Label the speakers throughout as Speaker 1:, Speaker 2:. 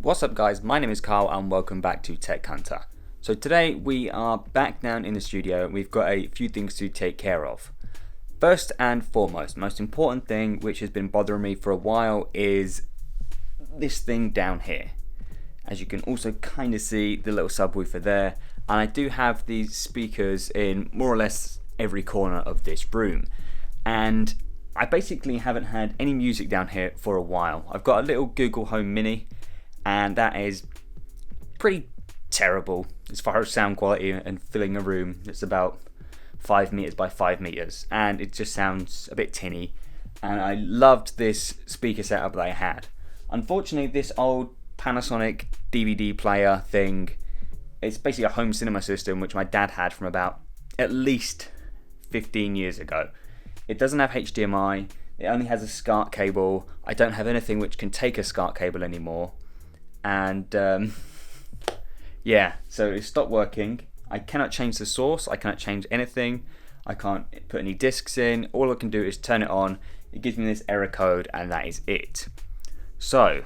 Speaker 1: What's up guys, my name is Carl and welcome back to Tech Hunter. So today we are back down in the studio and we've got a few things to take care of. First and foremost, most important thing which has been bothering me for a while is this thing down here. As you can also kind of see the little subwoofer there, and I do have these speakers in more or less every corner of this room, and I basically haven't had any music down here for a while. I've got a little Google Home Mini and that is pretty terrible as far as sound quality and filling a room. It's about 5 meters by 5 meters and it just sounds a bit tinny, and I loved this speaker setup that I had. Unfortunately, this old Panasonic DVD player thing, it's basically a home cinema system which my dad had from about at least 15 years ago. It doesn't have HDMI, it only has a SCART cable. I don't have anything which can take a SCART cable anymore. And yeah, so it stopped working. I cannot change the source, I cannot change anything, I can't put any discs in. All I can do is turn it on, it gives me this error code, and that is it. So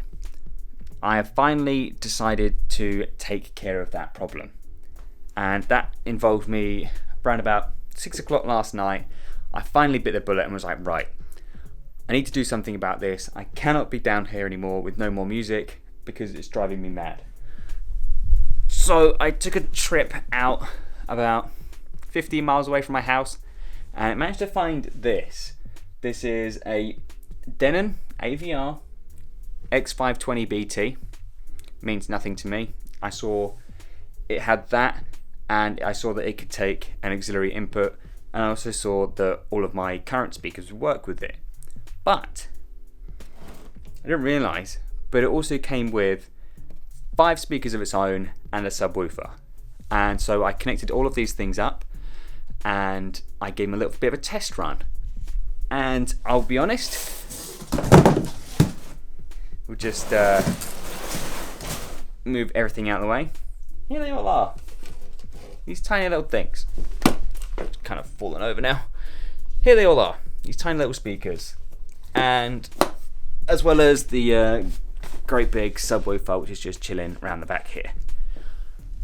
Speaker 1: I have finally decided to take care of that problem, and that involved me around about 6 o'clock last night. I finally bit the bullet and was like, right, I need to do something about this. I cannot be down here anymore with no more music because it's driving me mad. So I took a trip out about 15 miles away from my house and I managed to find this. This is a Denon AVR X520BT. Means nothing to me. I saw it had that, and I saw that it could take an auxiliary input, and I also saw that all of my current speakers would work with it. But I didn't realise, but it also came with 5 speakers of its own and a subwoofer. And so I connected all of these things up and I gave them a little bit of a test run. And I'll be honest, we'll just move everything out of the way. Here they all are. These tiny little things. It's kind of fallen over now. Here they all are. These tiny little speakers. And as well as the great big subwoofer which is just chilling around the back here.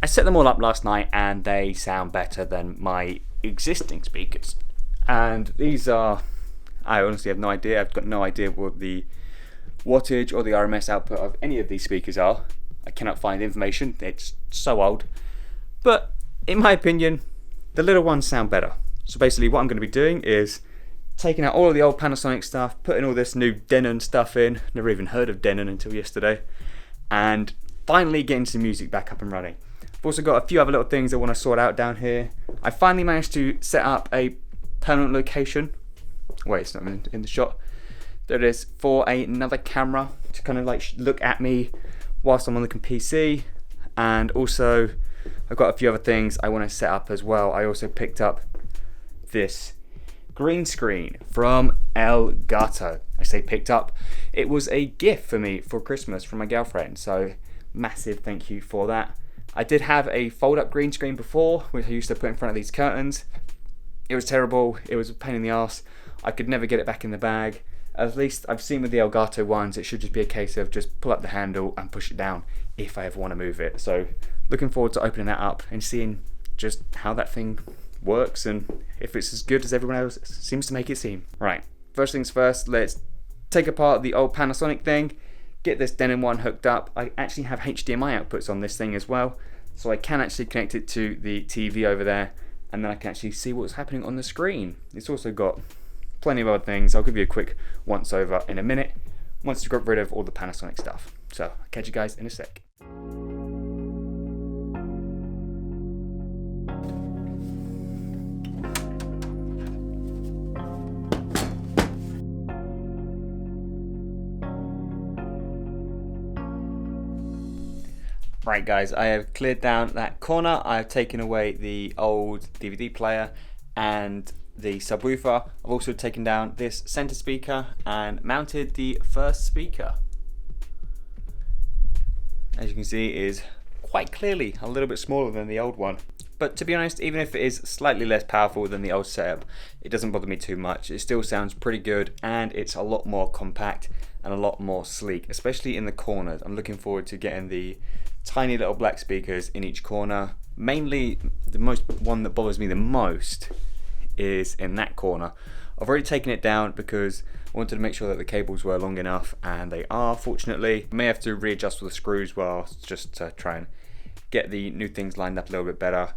Speaker 1: I set them all up last night and they sound better than my existing speakers. And these are, I honestly have no idea. I've got no idea what the wattage or the RMS output of any of these speakers are. I cannot find information. It's so old. But in my opinion, the little ones sound better. So basically what I'm going to be doing is taking out all of the old Panasonic stuff, putting all this new Denon stuff in. Never even heard of Denon until yesterday. And finally getting some music back up and running. I've also got a few other little things I want to sort out down here. I finally managed to set up a permanent location. Wait, it's not in the shot. There it is, for another camera to kind of like look at me whilst I'm on the PC. And also I've got a few other things I want to set up as well. I also picked up this green screen from Elgato. I say picked up, it was a gift for me for Christmas from my girlfriend, so massive thank you for that. I did have a fold up green screen before which I used to put in front of these curtains. It was terrible, it was a pain in the arse. I could never get it back in the bag. At least I've seen with the Elgato ones it should just be a case of just pull up the handle and push it down if I ever want to move it. So looking forward to opening that up and seeing just how that thing works and if it's as good as everyone else seems to make it seem. Right, first things first, let's take apart the old Panasonic thing, get this Denon one hooked up. I actually have HDMI outputs on this thing as well, so I can actually connect it to the TV over there and then I can actually see what's happening on the screen. It's also got plenty of other things. I'll give you a quick once over in a minute once you've got rid of all the Panasonic stuff. So I'll catch you guys in a sec. Right guys, I have cleared down that corner. I have taken away the old DVD player and the subwoofer. I've also taken down this center speaker and mounted the first speaker. As you can see, it is quite clearly a little bit smaller than the old one. But to be honest, even if it is slightly less powerful than the old setup, it doesn't bother me too much. It still sounds pretty good and it's a lot more compact and a lot more sleek, especially in the corners. I'm looking forward to getting the tiny little black speakers in each corner. Mainly, the one that bothers me the most is in that corner. I've already taken it down because I wanted to make sure that the cables were long enough, and they are, fortunately. I may have to readjust all the screws just to try and get the new things lined up a little bit better.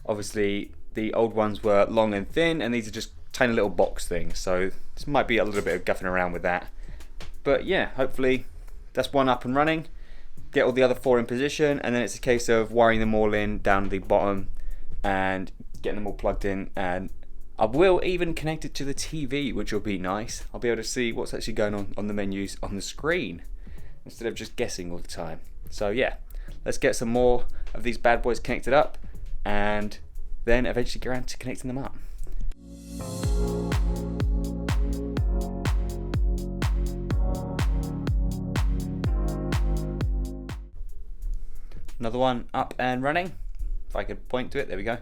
Speaker 1: Obviously, the old ones were long and thin, and these are just tiny little box things, so this might be a little bit of guffing around with that. But yeah, hopefully that's one up and running. Get all the other 4 in position, and then it's a case of wiring them all in down the bottom and getting them all plugged in. And I will even connect it to the TV, which will be nice. I'll be able to see what's actually going on the menus on the screen instead of just guessing all the time. So yeah, let's get some more of these bad boys connected up, and then eventually get around to connecting them up. Another one up and running. If I could point to it, there we go.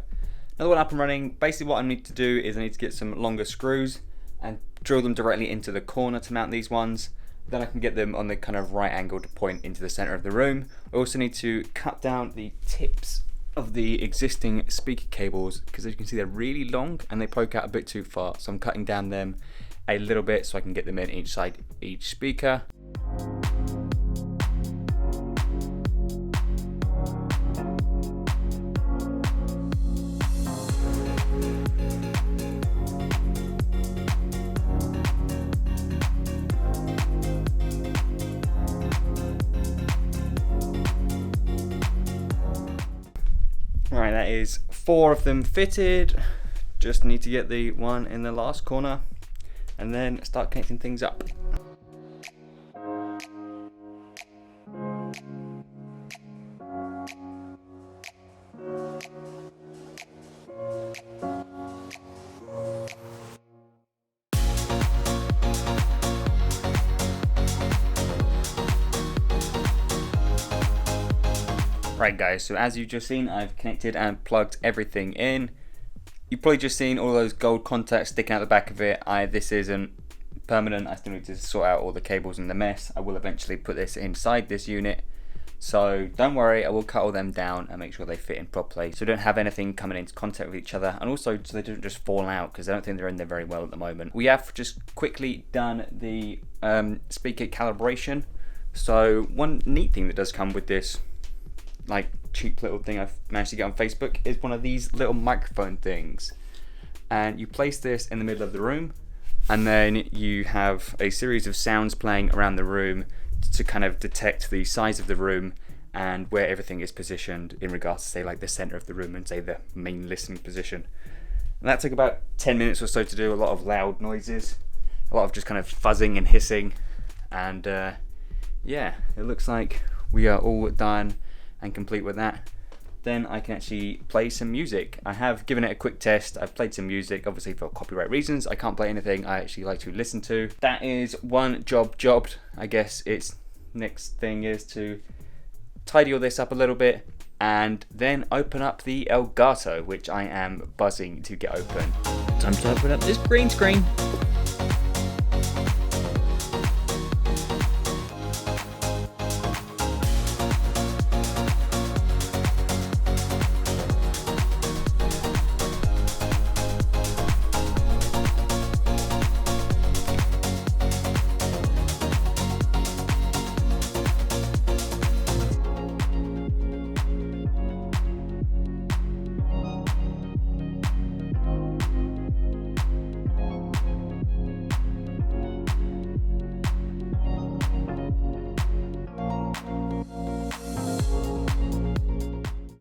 Speaker 1: Another one up and running. Basically what I need to do is I need to get some longer screws and drill them directly into the corner to mount these ones. Then I can get them on the kind of right angle to point into the center of the room. I also need to cut down the tips of the existing speaker cables, because as you can see they're really long and they poke out a bit too far. So I'm cutting down them a little bit so I can get them in each side, each speaker. Right, that is 4 of them fitted. Just need to get the one in the last corner and then start connecting things up. Right guys, so as you've just seen, I've connected and plugged everything in. You've probably just seen all those gold contacts sticking out the back of it. This isn't permanent, I still need to sort out all the cables and the mess. I will eventually put this inside this unit. So don't worry, I will cut all them down and make sure they fit in properly, so don't have anything coming into contact with each other, and also so they don't just fall out, because I don't think they're in there very well at the moment. We have just quickly done the speaker calibration. So one neat thing that does come with this like cheap little thing I've managed to get on Facebook is one of these little microphone things, and you place this in the middle of the room, and then you have a series of sounds playing around the room to kind of detect the size of the room and where everything is positioned in regards to, say, like the center of the room and, say, the main listening position. And that took about 10 minutes or so to do. A lot of loud noises, a lot of just kind of fuzzing and hissing, and yeah, it looks like we are all done and complete with that. Then I can actually play some music. I have given it a quick test. I've played some music, obviously for copyright reasons. I can't play anything I actually like to listen to. That is one jobbed. I guess its next thing is to tidy all this up a little bit and then open up the Elgato, which I am buzzing to get open. Time to open up this green screen.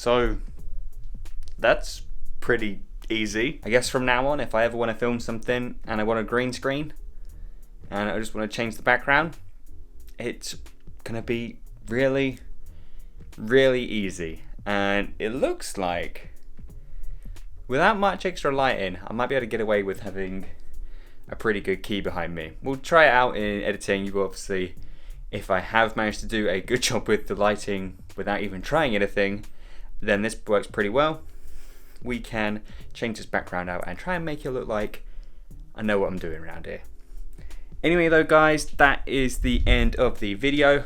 Speaker 1: So that's pretty easy. I guess from now on, if I ever want to film something and I want a green screen and I just want to change the background, it's gonna be really, really easy. And it looks like, without much extra lighting, I might be able to get away with having a pretty good key behind me. We'll try it out in editing. You will obviously, if I have managed to do a good job with the lighting without even trying anything, then this works pretty well. We can change this background out and try and make it look like I know what I'm doing around here. Anyway though guys, that is the end of the video.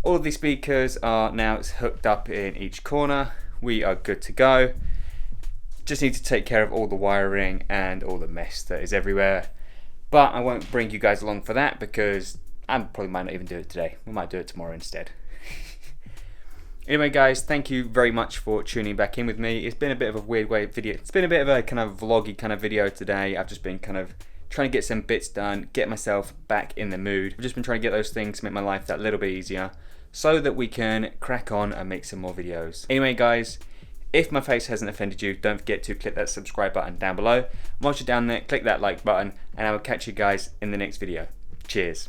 Speaker 1: All of the speakers are now hooked up in each corner. We are good to go. Just need to take care of all the wiring and all the mess that is everywhere. But I won't bring you guys along for that because I probably might not even do it today. We might do it tomorrow instead. Anyway guys, thank you very much for tuning back in with me. It's been a bit of a weird way video. It's been a bit of a kind of vloggy kind of video today. I've just been kind of trying to get some bits done, get myself back in the mood. I've just been trying to get those things to make my life that little bit easier so that we can crack on and make some more videos. Anyway guys, if my face hasn't offended you, don't forget to click that subscribe button down below. Once you're down there, click that like button, and I will catch you guys in the next video. Cheers.